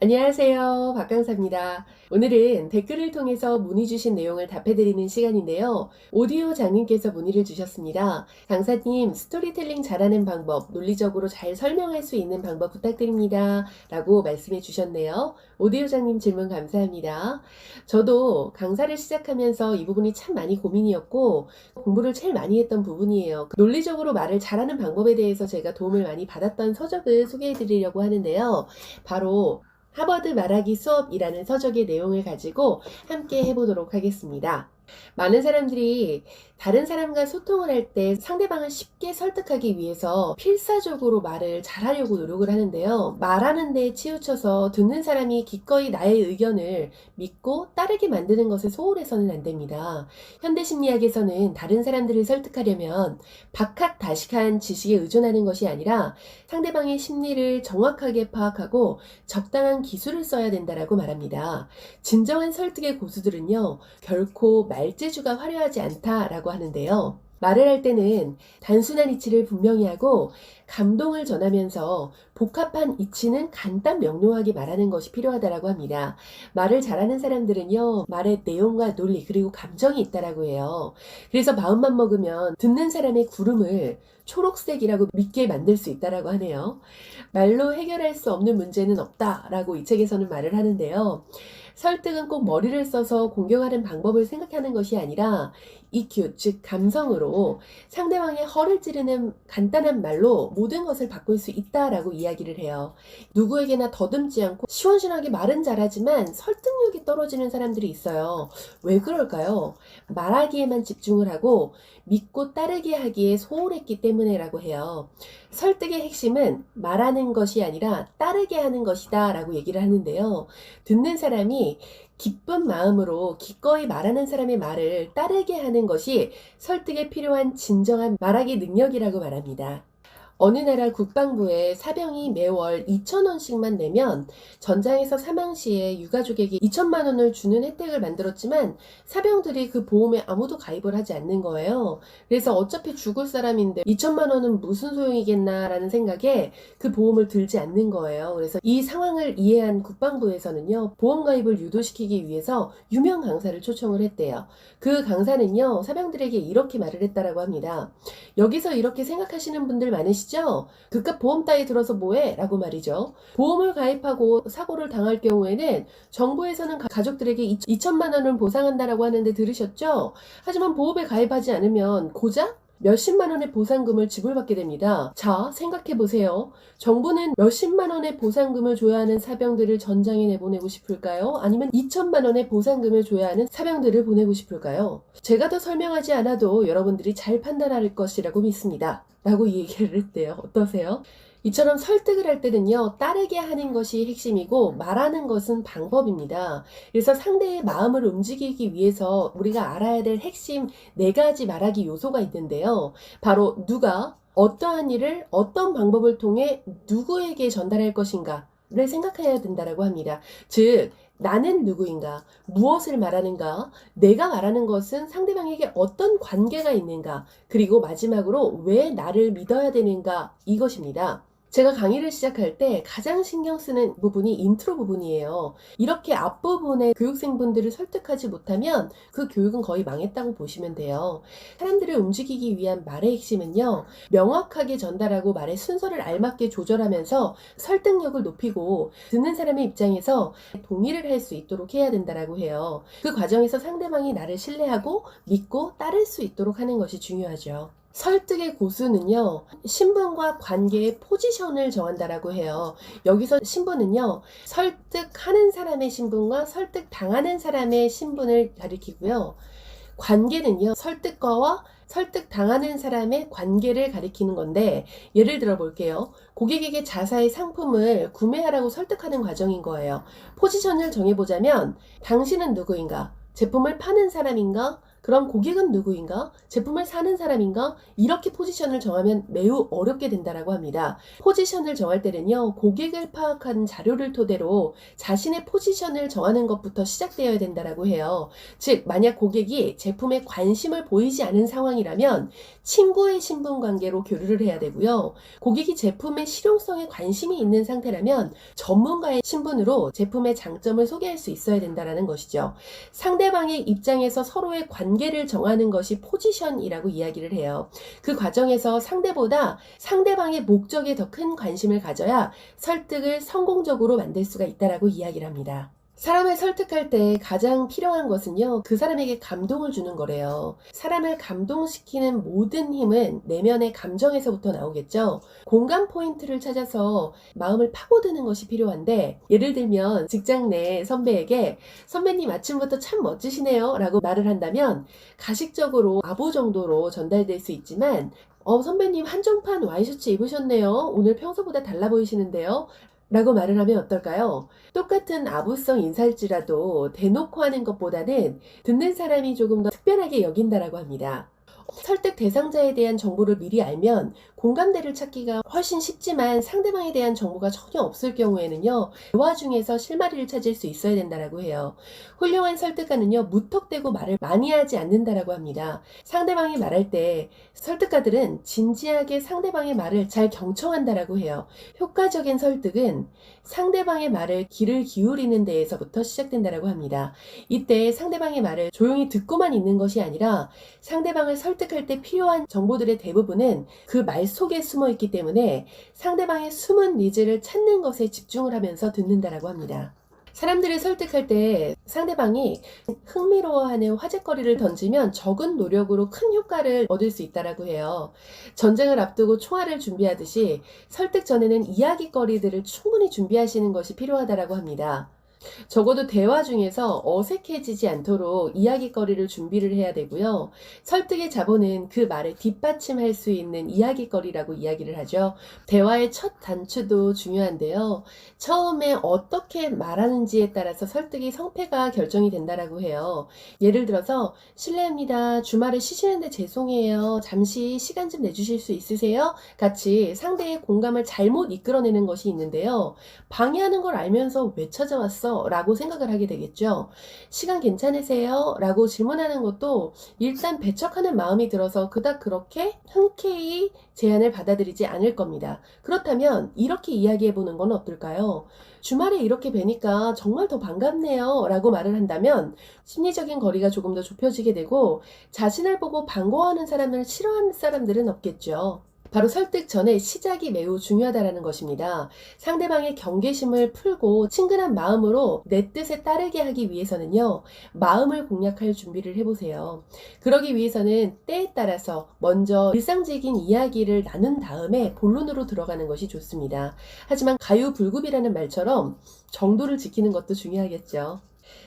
안녕하세요. 박강사입니다. 오늘은 댓글을 통해서 문의 주신 내용을 답해드리는 시간인데요. 오디오 장님께서 문의를 주셨습니다. 강사님, 스토리텔링 잘하는 방법, 논리적으로 잘 설명할 수 있는 방법 부탁드립니다. 라고 말씀해 주셨네요. 오디오 장님 질문 감사합니다. 저도 강사를 시작하면서 이 부분이 참 많이 고민이었고 공부를 제일 많이 했던 부분이에요. 논리적으로 말을 잘하는 방법에 대해서 제가 도움을 많이 받았던 서적을 소개해 드리려고 하는데요. 바로 하버드 말하기 수업이라는 서적의 내용을 가지고 함께 해보도록 하겠습니다. 많은 사람들이 다른 사람과 소통을 할 때 상대방을 쉽게 설득하기 위해서 필사적으로 말을 잘하려고 노력을 하는데요. 말하는 데에 치우쳐서 듣는 사람이 기꺼이 나의 의견을 믿고 따르게 만드는 것을 소홀해서는 안 됩니다. 현대심리학에서는 다른 사람들을 설득하려면 박학다식한 지식에 의존하는 것이 아니라 상대방의 심리를 정확하게 파악하고 적당한 기술을 써야 된다라고 말합니다. 진정한 설득의 고수들은요, 결코 말재주가 화려하지 않다라고 하는데요. 말을 할 때는 단순한 이치를 분명히 하고 감동을 전하면서 복합한 이치는 간단 명료하게 말하는 것이 필요하다라고 합니다. 말을 잘하는 사람들은요, 말의 내용과 논리 그리고 감정이 있다라고 해요. 그래서 마음만 먹으면 듣는 사람의 구름을 초록색이라고 믿게 만들 수 있다라고 하네요. 말로 해결할 수 없는 문제는 없다라고 이 책에서는 말을 하는데요. 설득은 꼭 머리를 써서 공격하는 방법을 생각하는 것이 아니라 EQ, 즉 감성으로 상대방의 허를 찌르는 간단한 말로 모든 것을 바꿀 수 있다라고 이야기를 해요. 누구에게나 더듬지 않고 시원시원하게 말은 잘하지만 설득력이 떨어지는 사람들이 있어요. 왜 그럴까요? 말하기에만 집중을 하고 믿고 따르게 하기에 소홀했기 때문에라고 해요. 설득의 핵심은 말하는 것이 아니라 따르게 하는 것이다 라고 얘기를 하는데요. 듣는 사람이 기쁜 마음으로 기꺼이 말하는 사람의 말을 따르게 하는 것이 설득에 필요한 진정한 말하기 능력이라고 말합니다. 어느 나라 국방부에 사병이 매월 2,000원씩만 내면 전장에서 사망 시에 유가족에게 2천만 원을 주는 혜택을 만들었지만 사병들이 그 보험에 아무도 가입을 하지 않는 거예요. 그래서 어차피 죽을 사람인데 2천만 원은 무슨 소용이겠나라는 생각에 그 보험을 들지 않는 거예요. 그래서 이 상황을 이해한 국방부에서는요, 보험 가입을 유도시키기 위해서 유명 강사를 초청을 했대요. 그 강사는요, 사병들에게 이렇게 말을 했다라고 합니다. 여기서 이렇게 생각하시는 분들 많으시죠? 그깟 보험 따위 들어서 뭐해? 라고 말이죠. 보험을 가입하고 사고를 당할 경우에는 정부에서는 가족들에게 2천만 원을 보상한다라고 하는데 들으셨죠? 하지만 보험에 가입하지 않으면 고작 몇십만 원의 보상금을 지불받게 됩니다. 자, 생각해 보세요. 정부는 몇십만 원의 보상금을 줘야 하는 사병들을 전장에 내보내고 싶을까요? 아니면 2천만 원의 보상금을 줘야 하는 사병들을 보내고 싶을까요? 제가 더 설명하지 않아도 여러분들이 잘 판단할 것이라고 믿습니다. 라고 얘기를 했대요. 어떠세요? 이처럼 설득을 할 때는요, 따르게 하는 것이 핵심이고 말하는 것은 방법입니다. 그래서 상대의 마음을 움직이기 위해서 우리가 알아야 될 핵심 4가지 말하기 요소가 있는데요. 바로 누가 어떠한 일을 어떤 방법을 통해 누구에게 전달할 것인가를 생각해야 된다고 합니다. 즉 나는 누구인가? 무엇을 말하는가? 내가 말하는 것은 상대방에게 어떤 관계가 있는가? 그리고 마지막으로 왜 나를 믿어야 되는가? 이것입니다. 제가 강의를 시작할 때 가장 신경 쓰는 부분이 인트로 부분이에요. 이렇게 앞부분에 교육생분들을 설득하지 못하면 그 교육은 거의 망했다고 보시면 돼요. 사람들을 움직이기 위한 말의 핵심은요, 명확하게 전달하고 말의 순서를 알맞게 조절하면서 설득력을 높이고 듣는 사람의 입장에서 동의를 할 수 있도록 해야 된다고 해요. 그 과정에서 상대방이 나를 신뢰하고 믿고 따를 수 있도록 하는 것이 중요하죠. 설득의 고수는요, 신분과 관계의 포지션을 정한다라고 해요. 여기서 신분은요, 설득하는 사람의 신분과 설득당하는 사람의 신분을 가리키고요. 관계는요, 설득과와 설득당하는 사람의 관계를 가리키는 건데, 예를 들어 볼게요. 고객에게 자사의 상품을 구매하라고 설득하는 과정인 거예요. 포지션을 정해보자면 당신은 누구인가? 제품을 파는 사람인가? 그럼 고객은 누구인가? 제품을 사는 사람인가? 이렇게 포지션을 정하면 매우 어렵게 된다고 합니다. 포지션을 정할 때는요, 고객을 파악한 자료를 토대로 자신의 포지션을 정하는 것부터 시작되어야 된다고 해요. 즉, 만약 고객이 제품에 관심을 보이지 않은 상황이라면 친구의 신분 관계로 교류를 해야 되고요. 고객이 제품의 실용성에 관심이 있는 상태라면 전문가의 신분으로 제품의 장점을 소개할 수 있어야 된다는 것이죠. 상대방의 입장에서 서로의 관계를 정하는 것이 포지션이라고 이야기를 해요. 그 과정에서 상대보다 상대방의 목적에 더 큰 관심을 가져야 설득을 성공적으로 만들 수가 있다라고 이야기를 합니다. 사람을 설득할 때 가장 필요한 것은요, 그 사람에게 감동을 주는 거래요. 사람을 감동시키는 모든 힘은 내면의 감정에서부터 나오겠죠. 공감 포인트를 찾아서 마음을 파고드는 것이 필요한데, 예를 들면 직장 내 선배에게 선배님 아침부터 참 멋지시네요 라고 말을 한다면 가식적으로 아부 정도로 전달될 수 있지만, 선배님 한정판 와이셔츠 입으셨네요. 오늘 평소보다 달라 보이시는데요. 라고 말을 하면 어떨까요? 똑같은 아부성 인사일지라도 대놓고 하는 것보다는 듣는 사람이 조금 더 특별하게 여긴다라고 합니다. 설득 대상자에 대한 정보를 미리 알면 공감대를 찾기가 훨씬 쉽지만 상대방에 대한 정보가 전혀 없을 경우에는요, 대화 중에서 실마리를 찾을 수 있어야 된다라고 해요. 훌륭한 설득가는요, 무턱대고 말을 많이 하지 않는다라고 합니다. 상대방이 말할 때 설득가들은 진지하게 상대방의 말을 잘 경청한다라고 해요. 효과적인 설득은 상대방의 말을 귀를 기울이는 데에서부터 시작된다라고 합니다. 이때 상대방의 말을 조용히 듣고만 있는 것이 아니라 상대방을 설득할 때 필요한 정보들의 대부분은 그 말 속에 숨어 있기 때문에 상대방의 숨은 니즈를 찾는 것에 집중을 하면서 듣는다라고 합니다. 사람들을 설득할 때 상대방이 흥미로워하는 화제거리를 던지면 적은 노력으로 큰 효과를 얻을 수 있다라고 해요. 전쟁을 앞두고 총알을 준비하듯이 설득 전에는 이야기거리들을 충분히 준비하시는 것이 필요하다라고 합니다. 적어도 대화 중에서 어색해지지 않도록 이야기거리를 준비를 해야 되고요. 설득의 자본은 그 말을 뒷받침할 수 있는 이야기거리라고 이야기를 하죠. 대화의 첫 단추도 중요한데요. 처음에 어떻게 말하는지에 따라서 설득의 성패가 결정이 된다라고 해요. 예를 들어서 실례합니다. 주말에 쉬시는데 죄송해요. 잠시 시간 좀 내주실 수 있으세요? 같이 상대의 공감을 잘못 이끌어내는 것이 있는데요. 방해하는 걸 알면서 왜 찾아왔어? 라고 생각을 하게 되겠죠. 시간 괜찮으세요? 라고 질문하는 것도 일단 배척하는 마음이 들어서 그닥 그렇게 흔쾌히 제안을 받아들이지 않을 겁니다. 그렇다면 이렇게 이야기해 보는 건 어떨까요? 주말에 이렇게 뵈니까 정말 더 반갑네요 라고 말을 한다면 심리적인 거리가 조금 더 좁혀지게 되고 자신을 보고 반가워하는 사람을 싫어하는 사람들은 없겠죠. 바로 설득 전에 시작이 매우 중요하다는 것입니다. 상대방의 경계심을 풀고 친근한 마음으로 내 뜻에 따르게 하기 위해서는요, 마음을 공략할 준비를 해보세요. 그러기 위해서는 때에 따라서 먼저 일상적인 이야기를 나눈 다음에 본론으로 들어가는 것이 좋습니다. 하지만 가유불급이라는 말처럼 정도를 지키는 것도 중요하겠죠.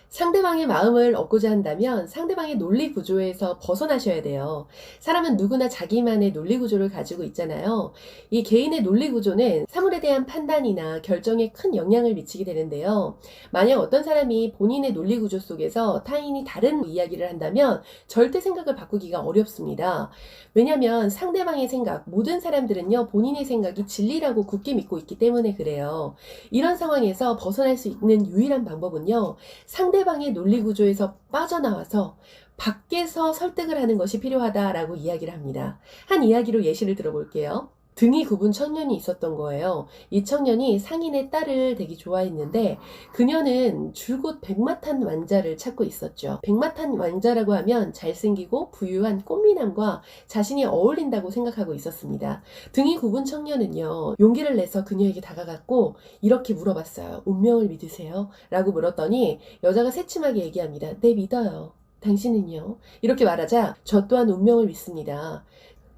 상대방의 마음을 얻고자 한다면 상대방의 논리 구조에서 벗어나셔야 돼요. 사람은 누구나 자기만의 논리 구조를 가지고 있잖아요. 이 개인의 논리 구조는 사물에 대한 판단이나 결정에 큰 영향을 미치게 되는데요. 만약 어떤 사람이 본인의 논리 구조 속에서 타인이 다른 이야기를 한다면 절대 생각을 바꾸기가 어렵습니다. 왜냐하면 상대방의 생각, 모든 사람들은요, 본인의 생각이 진리라고 굳게 믿고 있기 때문에 그래요. 이런 상황에서 벗어날 수 있는 유일한 방법은요, 상대방의 논리 구조에서 빠져나와서 밖에서 설득을 하는 것이 필요하다라고 이야기를 합니다. 한 이야기로 예시를 들어볼게요. 등이 굽은 청년이 있었던 거예요. 이 청년이 상인의 딸을 되게 좋아했는데 그녀는 줄곧 백마탄 왕자를 찾고 있었죠. 백마탄 왕자라고 하면 잘생기고 부유한 꽃미남과 자신이 어울린다고 생각하고 있었습니다. 등이 굽은 청년은요, 용기를 내서 그녀에게 다가갔고 이렇게 물어봤어요. 운명을 믿으세요? 라고 물었더니 여자가 새침하게 얘기합니다. 네, 믿어요. 당신은요? 이렇게 말하자 저 또한 운명을 믿습니다.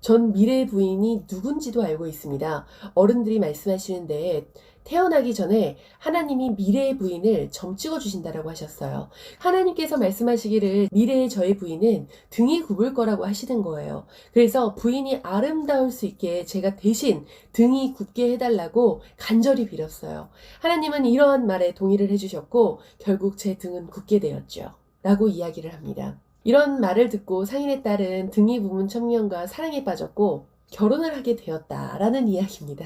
전 미래의 부인이 누군지도 알고 있습니다. 어른들이 말씀하시는데 태어나기 전에 하나님이 미래의 부인을 점 찍어 주신다라고 하셨어요. 하나님께서 말씀하시기를 미래의 저의 부인은 등이 굽을 거라고 하시는 거예요. 그래서 부인이 아름다울 수 있게 제가 대신 등이 굽게 해달라고 간절히 빌었어요. 하나님은 이러한 말에 동의를 해주셨고 결국 제 등은 굽게 되었죠. 라고 이야기를 합니다. 이런 말을 듣고 상인의 딸은 등이 굽은 청년과 사랑에 빠졌고 결혼을 하게 되었다라는 이야기입니다.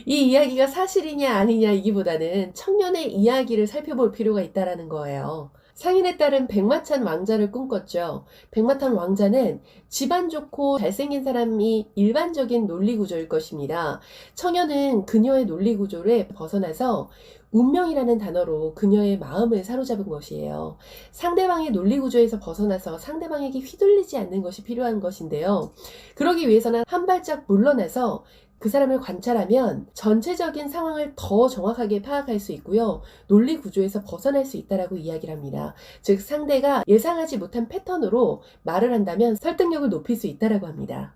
이 이야기가 사실이냐 아니냐 이기보다는 청년의 이야기를 살펴볼 필요가 있다라는 거예요. 상인에 따른 백마탄 왕자를 꿈꿨죠. 백마탄 왕자는 집안 좋고 잘생긴 사람이 일반적인 논리 구조일 것입니다. 청년은 그녀의 논리 구조를 벗어나서 운명이라는 단어로 그녀의 마음을 사로잡은 것이에요. 상대방의 논리 구조에서 벗어나서 상대방에게 휘둘리지 않는 것이 필요한 것인데요. 그러기 위해서는 한 발짝 물러나서 그 사람을 관찰하면 전체적인 상황을 더 정확하게 파악할 수 있고요. 논리 구조에서 벗어날 수 있다라고 이야기를 합니다. 즉 상대가 예상하지 못한 패턴으로 말을 한다면 설득력을 높일 수 있다라고 합니다.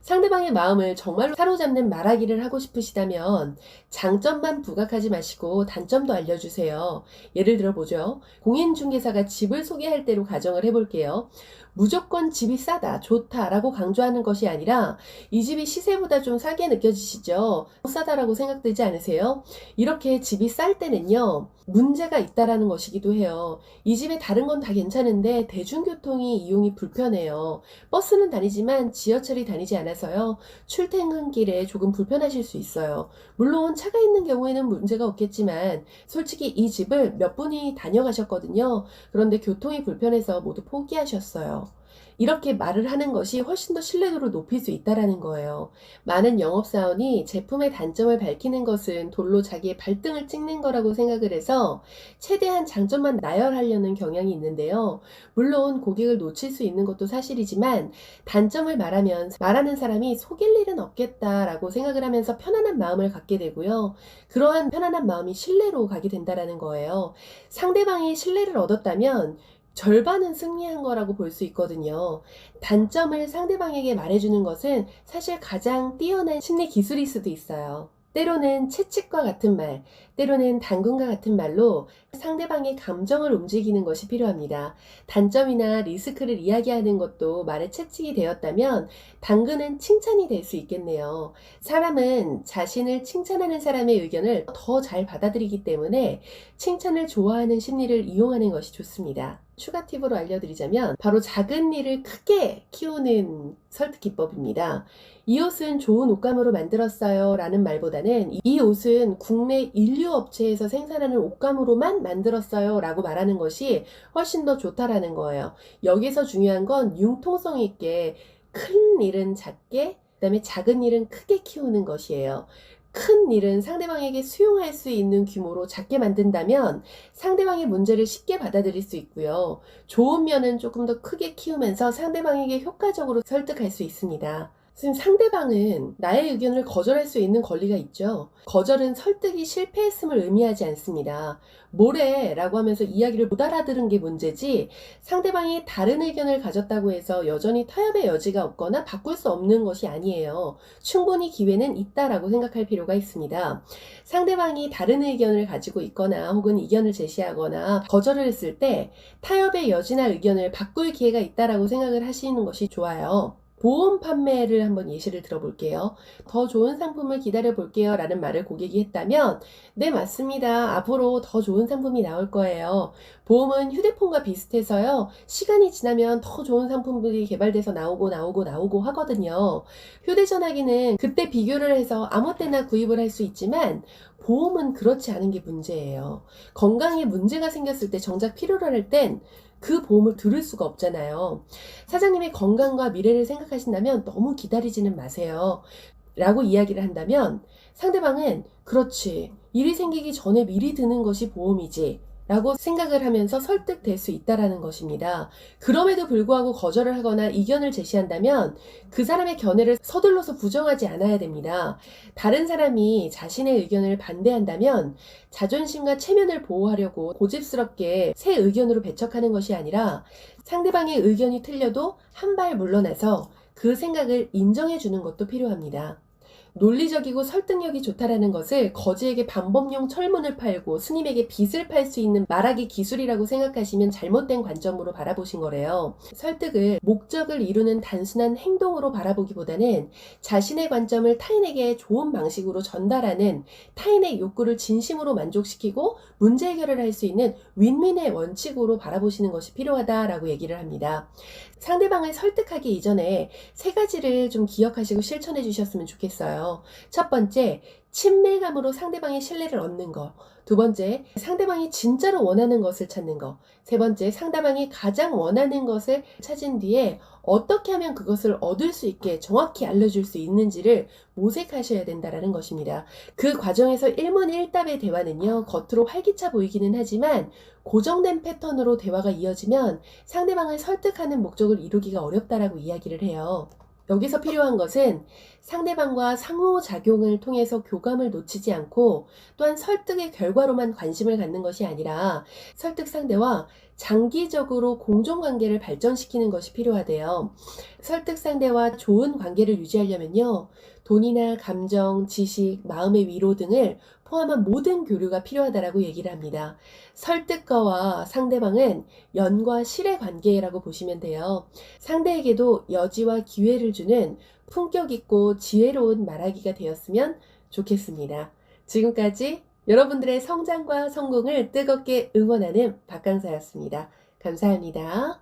상대방의 마음을 정말로 사로잡는 말하기를 하고 싶으시다면 장점만 부각하지 마시고 단점도 알려주세요. 예를 들어보죠. 공인중개사가 집을 소개할 때로 가정을 해볼게요. 무조건 집이 싸다, 좋다 라고 강조하는 것이 아니라 이 집이 시세보다 좀 싸게 느껴지시죠? 싸다라고 생각되지 않으세요? 이렇게 집이 쌀 때는요, 문제가 있다라는 것이기도 해요. 이 집에 다른 건 다 괜찮은데 대중교통이 이용이 불편해요. 버스는 다니지만 지하철이 다니지 않아서요. 출퇴근길에 조금 불편하실 수 있어요. 물론 차가 있는 경우에는 문제가 없겠지만 솔직히 이 집을 몇 분이 다녀가셨거든요. 그런데 교통이 불편해서 모두 포기하셨어요. 이렇게 말을 하는 것이 훨씬 더 신뢰도를 높일 수 있다는 거예요. 많은 영업사원이 제품의 단점을 밝히는 것은 돌로 자기의 발등을 찍는 거라고 생각을 해서 최대한 장점만 나열하려는 경향이 있는데요. 물론 고객을 놓칠 수 있는 것도 사실이지만 단점을 말하면 말하는 사람이 속일 일은 없겠다라고 생각을 하면서 편안한 마음을 갖게 되고요. 그러한 편안한 마음이 신뢰로 가게 된다는 거예요. 상대방이 신뢰를 얻었다면 절반은 승리한 거라고 볼 수 있거든요. 단점을 상대방에게 말해주는 것은 사실 가장 뛰어난 심리 기술일 수도 있어요. 때로는 채찍과 같은 말, 때로는 당근과 같은 말로 상대방의 감정을 움직이는 것이 필요합니다. 단점이나 리스크를 이야기하는 것도 말의 채찍이 되었다면 당근은 칭찬이 될 수 있겠네요. 사람은 자신을 칭찬하는 사람의 의견을 더 잘 받아들이기 때문에 칭찬을 좋아하는 심리를 이용하는 것이 좋습니다. 추가 팁으로 알려드리자면 바로 작은 일을 크게 키우는 설득 기법입니다. 이 옷은 좋은 옷감으로 만들었어요 라는 말보다는 이 옷은 국내 인류 업체에서 생산하는 옷감으로만 만들었어요 라고 말하는 것이 훨씬 더 좋다라는 거예요. 여기서 중요한 건 융통성 있게 큰 일은 작게, 그다음에 작은 일은 크게 키우는 것이에요. 큰 일은 상대방에게 수용할 수 있는 규모로 작게 만든다면 상대방의 문제를 쉽게 받아들일 수 있고요. 좋은 면은 조금 더 크게 키우면서 상대방에게 효과적으로 설득할 수 있습니다. 지금 상대방은 나의 의견을 거절할 수 있는 권리가 있죠. 거절은 설득이 실패했음을 의미하지 않습니다. 뭐래? 라고 하면서 이야기를 못 알아들은 게 문제지 상대방이 다른 의견을 가졌다고 해서 여전히 타협의 여지가 없거나 바꿀 수 없는 것이 아니에요. 충분히 기회는 있다라고 생각할 필요가 있습니다. 상대방이 다른 의견을 가지고 있거나 혹은 이견을 제시하거나 거절을 했을 때 타협의 여지나 의견을 바꿀 기회가 있다라고 생각을 하시는 것이 좋아요. 보험 판매를 한번 예시를 들어볼게요. 더 좋은 상품을 기다려 볼게요 라는 말을 고객이 했다면 네 맞습니다. 앞으로 더 좋은 상품이 나올 거예요. 보험은 휴대폰과 비슷해서요. 시간이 지나면 더 좋은 상품들이 개발돼서 나오고 하거든요. 휴대전화기는 그때 비교를 해서 아무 때나 구입을 할 수 있지만 보험은 그렇지 않은 게 문제예요. 건강에 문제가 생겼을 때 정작 필요로 할 땐 그 보험을 들을 수가 없잖아요. 사장님의 건강과 미래를 생각하신다면 너무 기다리지는 마세요. 라고 이야기를 한다면 상대방은 그렇지. 일이 생기기 전에 미리 드는 것이 보험이지. 라고 생각을 하면서 설득될 수 있다라는 것입니다. 그럼에도 불구하고 거절을 하거나 이견을 제시한다면 그 사람의 견해를 서둘러서 부정하지 않아야 됩니다. 다른 사람이 자신의 의견을 반대한다면 자존심과 체면을 보호하려고 고집스럽게 새 의견으로 배척하는 것이 아니라 상대방의 의견이 틀려도 한 발 물러나서 그 생각을 인정해 주는 것도 필요합니다. 논리적이고 설득력이 좋다라는 것을 거지에게 반법용 철문을 팔고 스님에게 빚을 팔 수 있는 말하기 기술이라고 생각하시면 잘못된 관점으로 바라보신 거래요. 설득을 목적을 이루는 단순한 행동으로 바라보기보다는 자신의 관점을 타인에게 좋은 방식으로 전달하는 타인의 욕구를 진심으로 만족시키고 문제 해결을 할 수 있는 윈윈의 원칙으로 바라보시는 것이 필요하다라고 얘기를 합니다. 상대방을 설득하기 이전에 세 가지를 좀 기억하시고 실천해 주셨으면 좋겠어요. 있어요. 첫 번째, 친밀감으로 상대방의 신뢰를 얻는 거. 두 번째, 상대방이 진짜로 원하는 것을 찾는 거. 세 번째, 상대방이 가장 원하는 것을 찾은 뒤에 어떻게 하면 그것을 얻을 수 있게 정확히 알려줄 수 있는지를 모색하셔야 된다는 것입니다. 그 과정에서 일문일답의 대화는요, 겉으로 활기차 보이기는 하지만 고정된 패턴으로 대화가 이어지면 상대방을 설득하는 목적을 이루기가 어렵다라고 이야기를 해요. 여기서 필요한 것은 상대방과 상호작용을 통해서 교감을 놓치지 않고 또한 설득의 결과로만 관심을 갖는 것이 아니라 설득 상대와 장기적으로 공존관계를 발전시키는 것이 필요하대요. 설득 상대와 좋은 관계를 유지하려면요, 돈이나 감정, 지식, 마음의 위로 등을 포함한 모든 교류가 필요하다라고 얘기를 합니다. 설득과와 상대방은 연과 실의 관계라고 보시면 돼요. 상대에게도 여지와 기회를 주는 품격 있고 지혜로운 말하기가 되었으면 좋겠습니다. 지금까지 여러분들의 성장과 성공을 뜨겁게 응원하는 박강사였습니다. 감사합니다.